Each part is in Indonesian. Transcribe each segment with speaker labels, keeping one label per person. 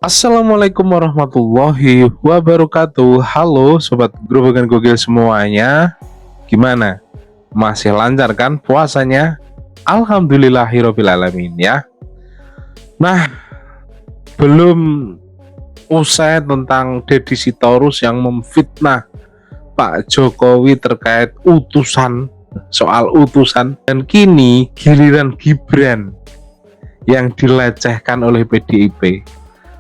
Speaker 1: Assalamualaikum warahmatullahi wabarakatuh. Halo Sobat Grobogan Gokil semuanya. Gimana? Masih lancar kan puasanya? Alhamdulillahirabbil alamin ya. Nah, belum usai tentang Deddy Sitorus yang memfitnah Pak Jokowi terkait soal utusan, dan kini giliran Gibran yang dilecehkan oleh PDIP.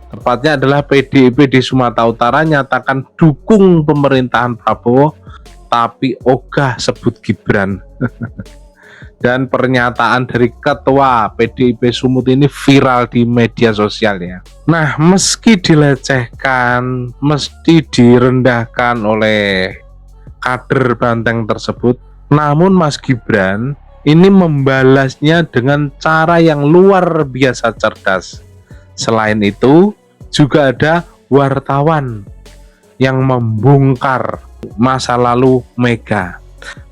Speaker 1: Tepatnya adalah PDIP di Sumatera Utara nyatakan dukung pemerintahan Prabowo, tapi ogah sebut Gibran. Dan pernyataan dari Ketua PDIP Sumut ini viral di media sosial ya. Nah, meski dilecehkan, mesti direndahkan oleh kader Banteng tersebut, namun Mas Gibran ini membalasnya dengan cara yang luar biasa cerdas. Selain itu, juga ada wartawan yang membongkar masa lalu Mega.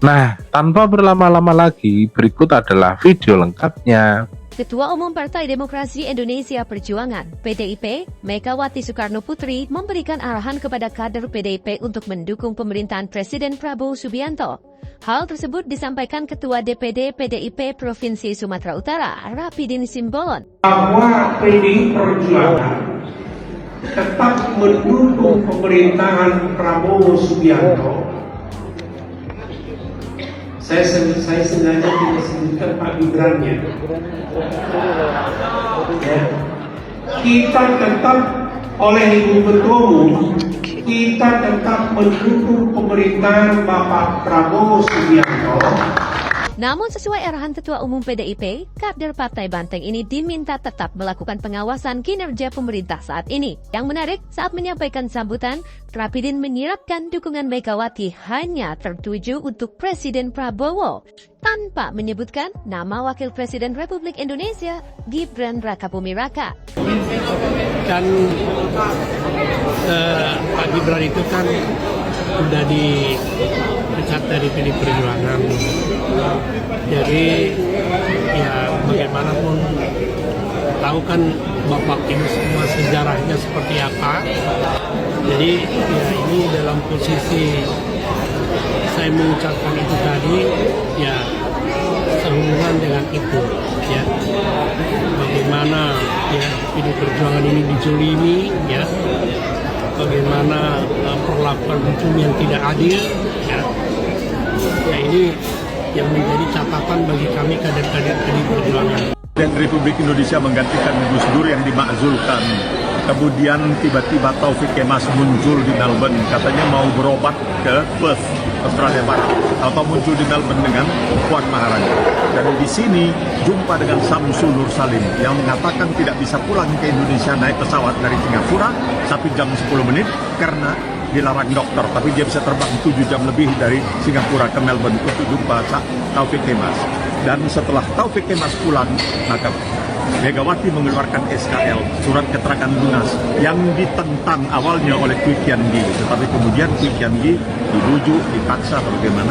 Speaker 1: Nah, tanpa berlama-lama lagi, berikut adalah video lengkapnya.
Speaker 2: Ketua Umum Partai Demokrasi Indonesia Perjuangan (PDIP), Megawati Soekarnoputri memberikan arahan kepada kader PDIP untuk mendukung pemerintahan Presiden Prabowo Subianto. Hal tersebut disampaikan Ketua DPD PDIP Provinsi Sumatera Utara, Rapidin Simbolon.
Speaker 3: Bahwa PDI Perjuangan tetap mendukung pemerintahan Prabowo Subianto. Saya sengaja tidak sebutkan Pak Gibran-nya. Ya. Kita tetap oleh Ibu Ketua Umum, kita tetap mendukung pemerintahan Bapak Prabowo Subianto.
Speaker 2: Namun sesuai arahan Ketua Umum PDIP, kader Partai Banteng ini diminta tetap melakukan pengawasan kinerja pemerintah saat ini. Yang menarik, saat menyampaikan sambutan, Rapidin menyiratkan dukungan Megawati hanya tertuju untuk Presiden Prabowo, tanpa menyebutkan nama Wakil Presiden Republik Indonesia, Gibran Rakabuming Raka.
Speaker 4: Kan Pak Gibran itu kan sudah dipecat dari PDI Perjuangan. Jadi ya bagaimanapun tahu kan Bapak ini semua sejarahnya seperti apa. Jadi ya ini dalam posisi saya mengucapkan itu tadi ya sehubungan dengan itu ya. Bagaimana ya PDI Perjuangan ini dizolimi ya. Bagaimana perlakuan hukum yang tidak adil ya. Ya ini yang menjadi catatan bagi kami kader-kader PDI Perjuangan.
Speaker 5: Dan Republik Indonesia menggantikan Gus Dur yang dimakzulkan. Kemudian tiba-tiba Taufik Kemas muncul di Melbourne, katanya mau berobat ke Perth, Australia Barat, atau muncul di Melbourne dengan Puan Maharani. Dan di sini jumpa dengan Samsul Nur Salim yang mengatakan tidak bisa pulang ke Indonesia naik pesawat dari Singapura 1 jam 10 menit karena dilarang dokter, tapi dia bisa terbang 7 jam lebih dari Singapura ke Melbourne untuk jumpa Taufik Kemas. Dan setelah Taufik Kemas pulang, maka Megawati mengeluarkan SKL, surat keterangan lunas, yang ditentang awalnya oleh Kwi Kian Gi, tetapi kemudian Kwi Kian Gi dibujuk, dipaksa atau bagaimana,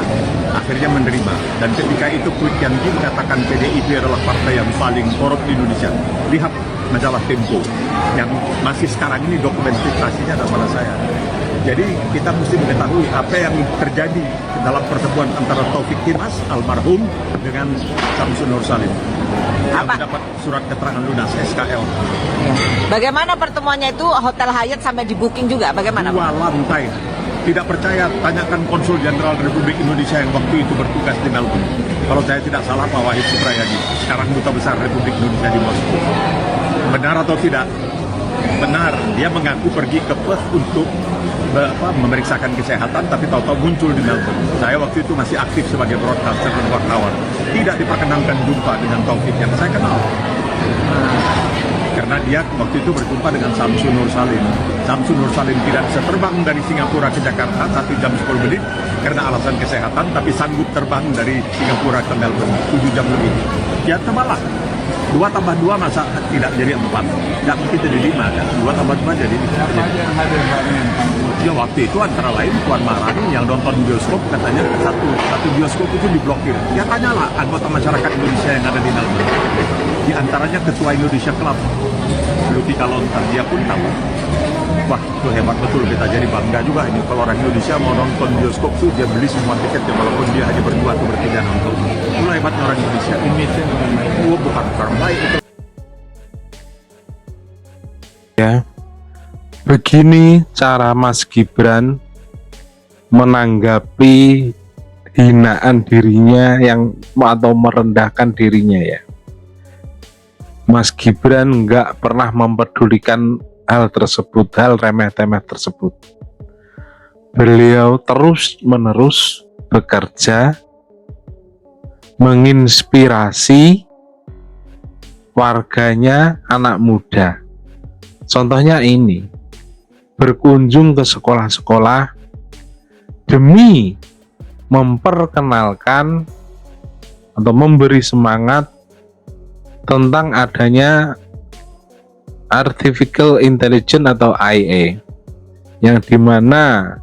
Speaker 5: akhirnya menerima. Dan ketika itu Kwi Kian Gi mengatakan PDIP adalah partai yang paling korup di Indonesia. Lihat majalah Tempo, yang masih sekarang ini dokumentasinya ada pada saya. Jadi kita mesti mengetahui apa yang terjadi dalam pertemuan antara Taufik Kemas almarhum dengan Samsul Nur Salim yang mendapat surat keterangan lunas SKL.
Speaker 6: Bagaimana pertemuannya itu? Hotel Hyatt sampai di booking juga? Bagaimana?
Speaker 5: 2 lantai. Tidak percaya, tanyakan Konsul Jenderal Republik Indonesia yang waktu itu bertugas di Melbourne. Kalau saya tidak salah Pak Wahid Suprayadi, sekarang Duta Besar Republik Indonesia di Moskow. Benar atau tidak? Benar, dia mengaku pergi ke Perth untuk memeriksakan kesehatan, tapi tahu-tahu muncul di Melbourne. Saya waktu itu masih aktif sebagai broadcaster dan wartawan. Tidak diperkenankan jumpa dengan Taufik yang saya kenal. Karena dia waktu itu berjumpa dengan Samsul Nur Salim. Samsul Nur Salim tidak bisa terbang dari Singapura ke Jakarta 1 jam 10 menit karena alasan kesehatan, tapi sanggup terbang dari Singapura ke Melbourne 7 jam lebih. Ya tebalah. 2 tambah 2 masa tidak jadi 4? Tidak mungkin jadi 5 kan? 2 tambah 2 jadi 5. Ya waktu itu antara lain Puan Maharani yang nonton bioskop katanya satu bioskop itu diblokir. Ya tanyalah anggota masyarakat Indonesia yang ada di Melbourne. Di antaranya Ketua Indonesia Club. Lutika Lontar, dia pun tahu. Wah, itu hebat betul, kita jadi bangga juga ini kalau orang Indonesia mau nonton bioskop tuh dia beli semua tiketnya walaupun dia hanya berdua atau bertiga nonton. Itulah hebatnya orang Indonesia. Image-nya bukan orang baik itu.
Speaker 1: Ya, begini cara Mas Gibran menanggapi hinaan dirinya yang atau merendahkan dirinya ya. Mas Gibran nggak pernah mempedulikan hal tersebut, hal remeh-temeh tersebut. Beliau terus-menerus bekerja menginspirasi warganya, anak muda. Contohnya ini, berkunjung ke sekolah-sekolah demi memperkenalkan atau memberi semangat tentang adanya Artificial Intelligence atau IA, yang dimana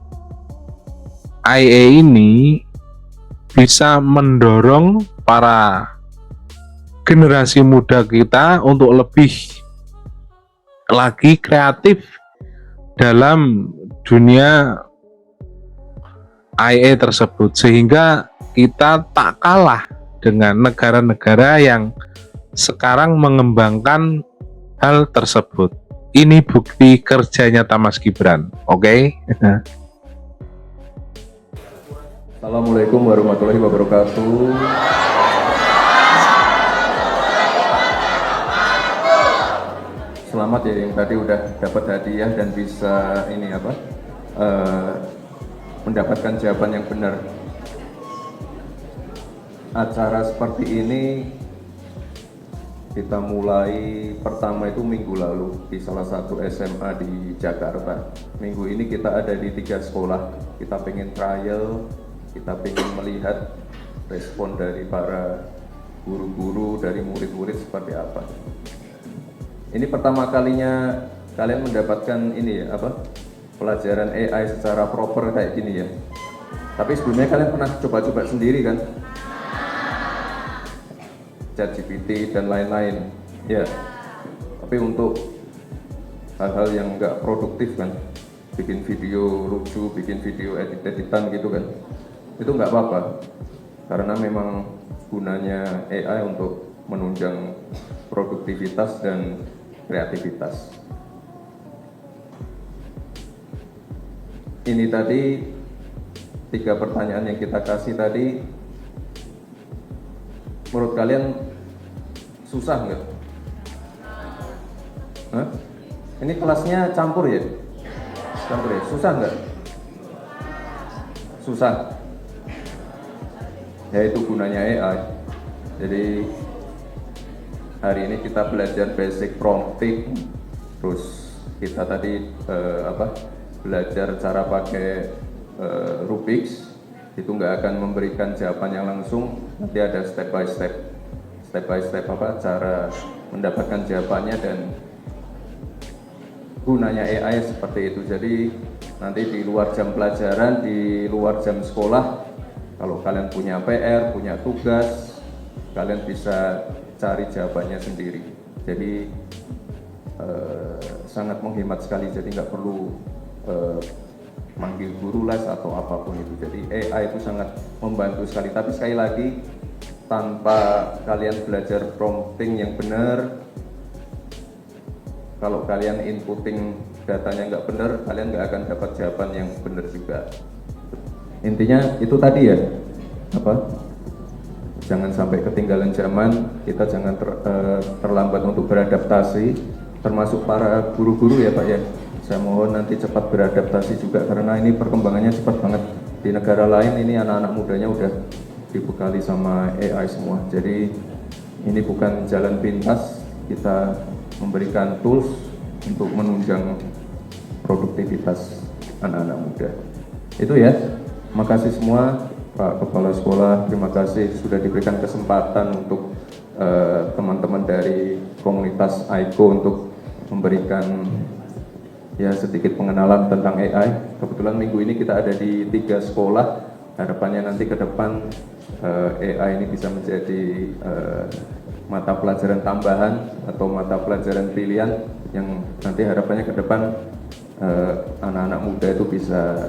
Speaker 1: IA ini bisa mendorong para generasi muda kita untuk lebih lagi kreatif dalam dunia IA tersebut, sehingga kita tak kalah dengan negara-negara yang sekarang mengembangkan hal tersebut. Ini bukti kerja nyata Mas Gibran. Oke?
Speaker 7: Assalamualaikum warahmatullahi wabarakatuh. Selamat ya yang tadi udah dapat hadiah dan bisa ini apa mendapatkan jawaban yang benar. Acara seperti ini kita mulai pertama itu minggu lalu di salah satu SMA di Jakarta. Minggu ini kita ada di 3 sekolah. Kita pengen trial, kita pengen melihat respon dari para guru-guru, dari murid-murid seperti apa. Ini pertama kalinya kalian mendapatkan ini ya, apa? Pelajaran AI secara proper kayak gini ya. Tapi sebelumnya kalian pernah coba-coba sendiri kan? ChatGPT dan lain-lain, ya. Tapi untuk hal-hal yang nggak produktif kan, bikin video lucu, bikin video edit-editan gitu kan, itu nggak apa-apa, karena memang gunanya AI untuk menunjang produktivitas dan kreativitas. Ini tadi 3 pertanyaan yang kita kasih tadi, menurut kalian susah nggak? Hah? Ini kelasnya campur ya? Campur ya? Susah nggak? Susah. Ya itu gunanya AI. Jadi hari ini kita belajar basic prompting, terus kita tadi belajar cara pakai Rubik's. Itu nggak akan memberikan jawaban yang langsung, nanti ada step by step apa cara mendapatkan jawabannya, dan gunanya AI seperti itu. Jadi nanti di luar jam pelajaran, di luar jam sekolah, kalau kalian punya PR, punya tugas, kalian bisa cari jawabannya sendiri. Jadi sangat menghemat sekali, jadi nggak perlu manggil guru les atau apapun itu. Jadi AI itu sangat membantu sekali, tapi sekali lagi tanpa kalian belajar prompting yang benar, kalau kalian inputting datanya nggak benar, kalian nggak akan dapat jawaban yang benar juga. Intinya itu tadi ya, jangan sampai ketinggalan zaman, kita jangan terlambat untuk beradaptasi, termasuk para guru-guru ya Pak ya. Saya mohon nanti cepat beradaptasi juga, karena ini perkembangannya cepat banget. Di negara lain ini anak-anak mudanya udah dibekali sama AI semua. Jadi ini bukan jalan pintas, kita memberikan tools untuk menunjang produktivitas anak-anak muda. Itu ya, makasih semua Pak Kepala Sekolah, terima kasih sudah diberikan kesempatan untuk teman-teman dari komunitas AIKO untuk memberikan ya sedikit pengenalan tentang AI. Kebetulan minggu ini kita ada di 3 sekolah. Harapannya nanti ke depan AI ini bisa menjadi mata pelajaran tambahan atau mata pelajaran pilihan yang nanti harapannya ke depan anak-anak muda itu bisa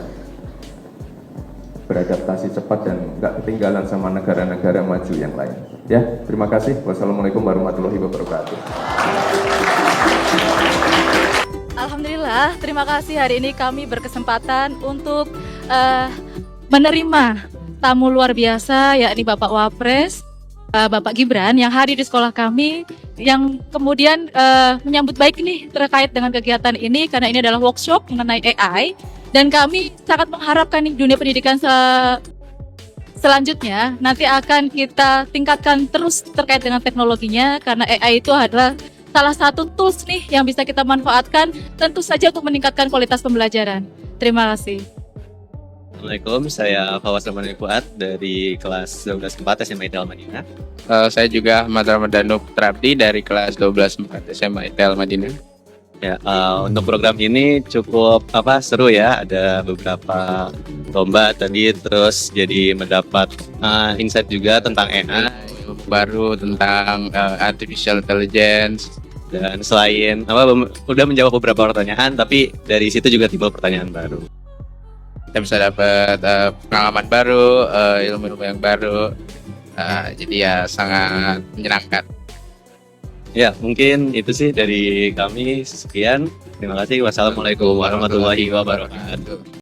Speaker 7: beradaptasi cepat dan nggak ketinggalan sama negara-negara maju yang lain. Ya, terima kasih. Wassalamualaikum warahmatullahi wabarakatuh.
Speaker 8: Alhamdulillah, terima kasih hari ini kami berkesempatan untuk menerima tamu luar biasa, yakni Bapak Wapres, Bapak Gibran yang hadir di sekolah kami, yang kemudian menyambut baik nih terkait dengan kegiatan ini karena ini adalah workshop mengenai AI. Dan kami sangat mengharapkan nih dunia pendidikan selanjutnya nanti akan kita tingkatkan terus terkait dengan teknologinya, karena AI itu adalah salah satu tools nih yang bisa kita manfaatkan tentu saja untuk meningkatkan kualitas pembelajaran. Terima kasih.
Speaker 9: Assalamualaikum, saya Fawaz Rahman Fuad dari kelas 12 4 SMA ITL Madinah.
Speaker 10: Saya juga Ahmad Ramadhanu Putra Abdi dari kelas 12 4 SMA ITL Madinah.
Speaker 9: Ya, untuk program ini cukup seru ya, ada beberapa lomba tadi, terus jadi mendapat insight juga tentang AI
Speaker 10: Baru tentang artificial intelligence.
Speaker 9: dan selain udah menjawab beberapa pertanyaan, tapi dari situ juga timbul pertanyaan baru.
Speaker 10: Kita bisa dapat pengalaman baru, ilmu-ilmu yang baru. Jadi ya sangat menyenangkan.
Speaker 9: Ya, mungkin itu sih dari kami. Sekian. Terima kasih. Wassalamualaikum warahmatullahi wabarakatuh.